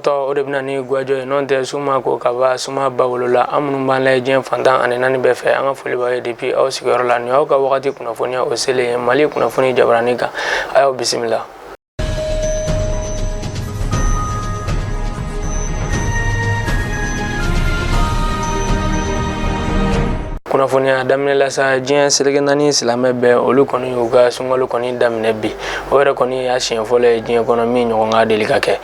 to o de bina ni gwajo non te suma ko kaba suma bawolola amunu ban la jen fantan ani nani be fe an foli ba depuis aw sigoro la ni aw ka wakati kunafoni o sele Malikunafoni jabarani kan ayo bismillah. Kunafoni damne la sa jien selegandani silame be olu koni uga sungolu koni damne bi o yɛrɛ koni ya siyɛn fɔlɔ ye diɲɛ kɔnɔ min ɲɔgɔn ka deli ka kɛ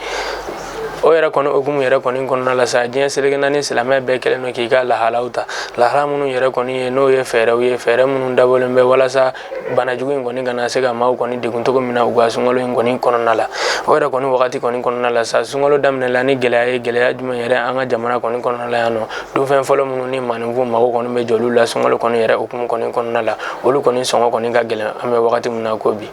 o yɛrɛ kɔni okumu yɛrɛ kɔni kɔnɔna la sa diɲɛ selegandani silame bɛɛ kɛlen don k'i ka lahalaw ta lahala minnu yɛrɛ kɔni ye n'o ye fɛɛrɛ minnu dabɔlen bɛ walasa bana jugu in kɔni kana se ka maaw kɔni degun cogo min na u ka sunkalo in kɔni kɔnɔna la o yɛrɛ kɔni wagati kɔni kɔnɔna la sa sunkalo daminɛ la ni gɛlɛya ye gɛlɛya jumɛn yɛrɛ an ka jamana kɔni kɔnɔna la yan nɔ dunfɛn fɔlɔ minnu ni maninfo mago kɔni bɛ jɔ olu la sunkalo kɔni yɛrɛ okumu kɔni kɔnɔna la olu kɔni sɔngɔ kɔni ka gɛlɛn an bɛ wagati min na ko bi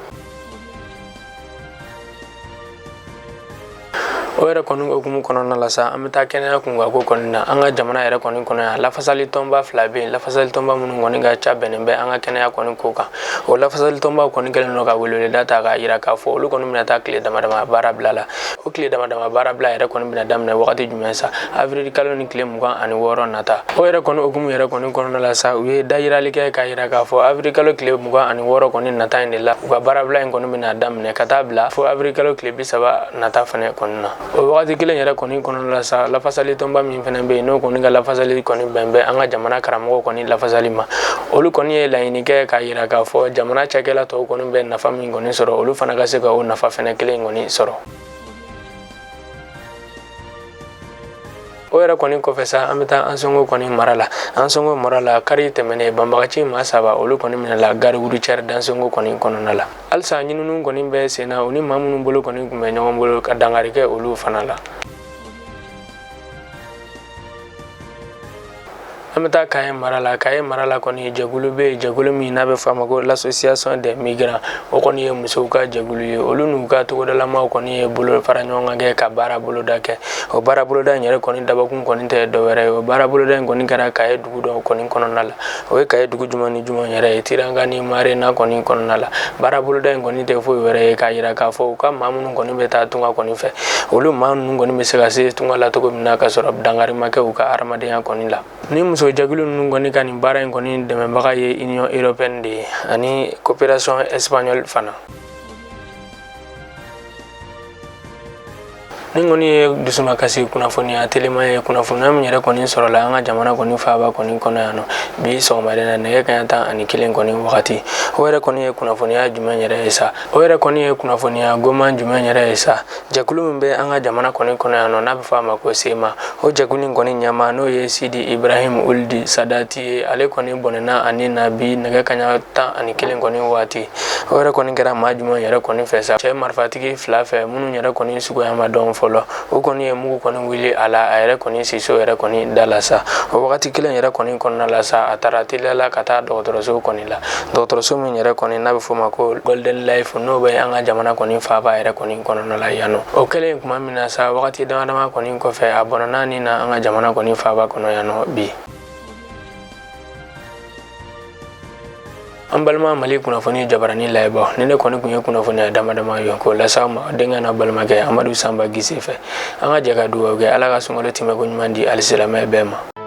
o yɛrɛ kɔni okumu kɔnɔna la sa an bɛ taa kɛnɛya kunkan ko kɔni na an ka jamana yɛrɛ kɔni kɔnɔ yan lafasali tɔnba fila bɛ yen lafasali tɔnba minnu kɔni ka ca bɛnnen bɛ an ka kɛnɛya kɔni ko kan o lafasali tɔnba kɔni kɛlen don ka weleweleda ta k'a jira k'a fɔ olu kɔni bɛna taa tile damadama baara bila la o tile damadama baara bila yɛrɛ kɔni bɛna daminɛ wagati jumɛn sa Avril kalo ni tile 26 nata o yɛrɛ kɔni okumu yɛrɛ kɔni kɔnɔna la sa u ye dayirali kɛ k'a jira k'a fɔ Avril kalo tile 26 kɔni nata in de la u ka baara bila in kɔni bɛna daminɛ ka taa bila fo Avril kalo tile 30 nata fana kɔni na o wagati kelen yɛrɛ kɔni kɔnɔna la sa lafasali tɔnba min fana bɛ yen n'o kɔni ka lafasali kɔni bɛn bɛ an ka jamana karamɔgɔ kɔni lafasali ma olu kɔni ye laɲini kɛ k'a jira k'a fɔ jamana cakɛla tɔw kɔni bɛ nafa min kɔni sɔrɔ olu fana ka se ka o nafa fana kelen kɔni sɔrɔ o yɛrɛ kɔni kɔfɛ sa an bɛ taa an sɔngɔ kɔni mara la an sɔngɔ mara la kari tɛmɛnen banbagaci maa saba olu kɔni minɛ la gari wuricɛri dansɔngɔ kɔni kɔnɔna la halisa ɲininiw kɔni bɛ sen na u ni maa minnu bolo kɔni tun bɛ ɲɔgɔn bolo ka dangari kɛ olu fana la an bɛ taa Kaye mara la kɔni jɛkulu bɛ yen jɛkulu min n'a bɛ f'a ma ko l'association des migrants o kɔni ye musow ka jɛkulu ye olu n'u ka togodalamaw kɔni ye bolo fara ɲɔgɔn kan kɛ ka baara boloda kɛ o baara boloda in yɛrɛ kɔni dabakun kɔni tɛ dɔwɛrɛ ye o baara boloda in kɔni kɛra Kaye dugu dɔ kɔni kɔnɔna la o ye Kaye dugu jumɛn ni jumɛn yɛrɛ ye Tiranga ni Marena kɔni kɔnɔna la baara boloda in kɔni tɛ foyi wɛrɛ ye k'a jira k'a fɔ u ka maa minnu kɔni bɛ taa tunga kɔni fɛ olu maa ninnu kɔni bɛ se ka se tunga la cogo min na ka sɔrɔ dangari ma kɛ u ka adamadenya kɔni la ni muso jɛkulu ninnu kɔni ka nin baara in kɔni dɛmɛbaga ye Union Européenne de ye ani coopération espagnole fana ni kɔni ye dusuma kasi kunnafoniya telima ye kunnafoniya min yɛrɛ kɔni sɔrɔla an ka jamana kɔni faaba kɔni kɔnɔ yan nɔ bi sɔgɔmada na nɛgɛ kanɲɛ 11 kɔni wagati o yɛrɛ kɔni ye kunnafoniya jumɛn yɛrɛ ye sa o yɛrɛ kɔni ye kunnafoniya goman jumɛn yɛrɛ ye sa jɛkulu min bɛ an ka jamana kɔni kɔnɔ yan nɔ n'a bɛ f'a ma ko sema o jɛkulu in kɔni ɲɛma n'o ye Sidi Ibrahim Uldi Sadati ye ale kɔni bɔnɛna ani na bi nɛgɛ kanɲɛ 11 kɔni waati o yɛrɛ kɔni kɛra maa jumɛn yɛrɛ kɔni fɛ sa cɛ marifatigi fila fɛ minnu yɛrɛ kɔni suguya ma dɔn fɔlɔ o kɔni ye mugu kɔni wuli a la a yɛrɛ kɔni siso yɛrɛ kɔni da la sa o wagati kelen yɛrɛ kɔni kɔnɔna la sa a taara teliya la ka taa dɔgɔtɔrɔso kɔni la dɔgɔtɔrɔso min yɛrɛ kɔni n'a bɛ f'o ma ko Golden Life n'o bɛ an ka jamana kɔni faaba yɛrɛ kɔni kɔnɔna la yan nɔ o kɛlen tuma min na sa wagati damadama kɔni kɔfɛ a bɔnna ni na an ka jamana kɔni faaba kɔnɔ yan nɔ bi an balima Malikunafoni jabarani layɛbɔ ni ne kɔni kun ye kunnafoniya damadama ye k'o lasa ma denkɛ n'a balimakɛ Amadu Sanba Gise fɛ an ka jɛ ka dugawu kɛ Ala ka sunkalo tɛmɛko ɲuman di alisilamɛ bɛɛ ma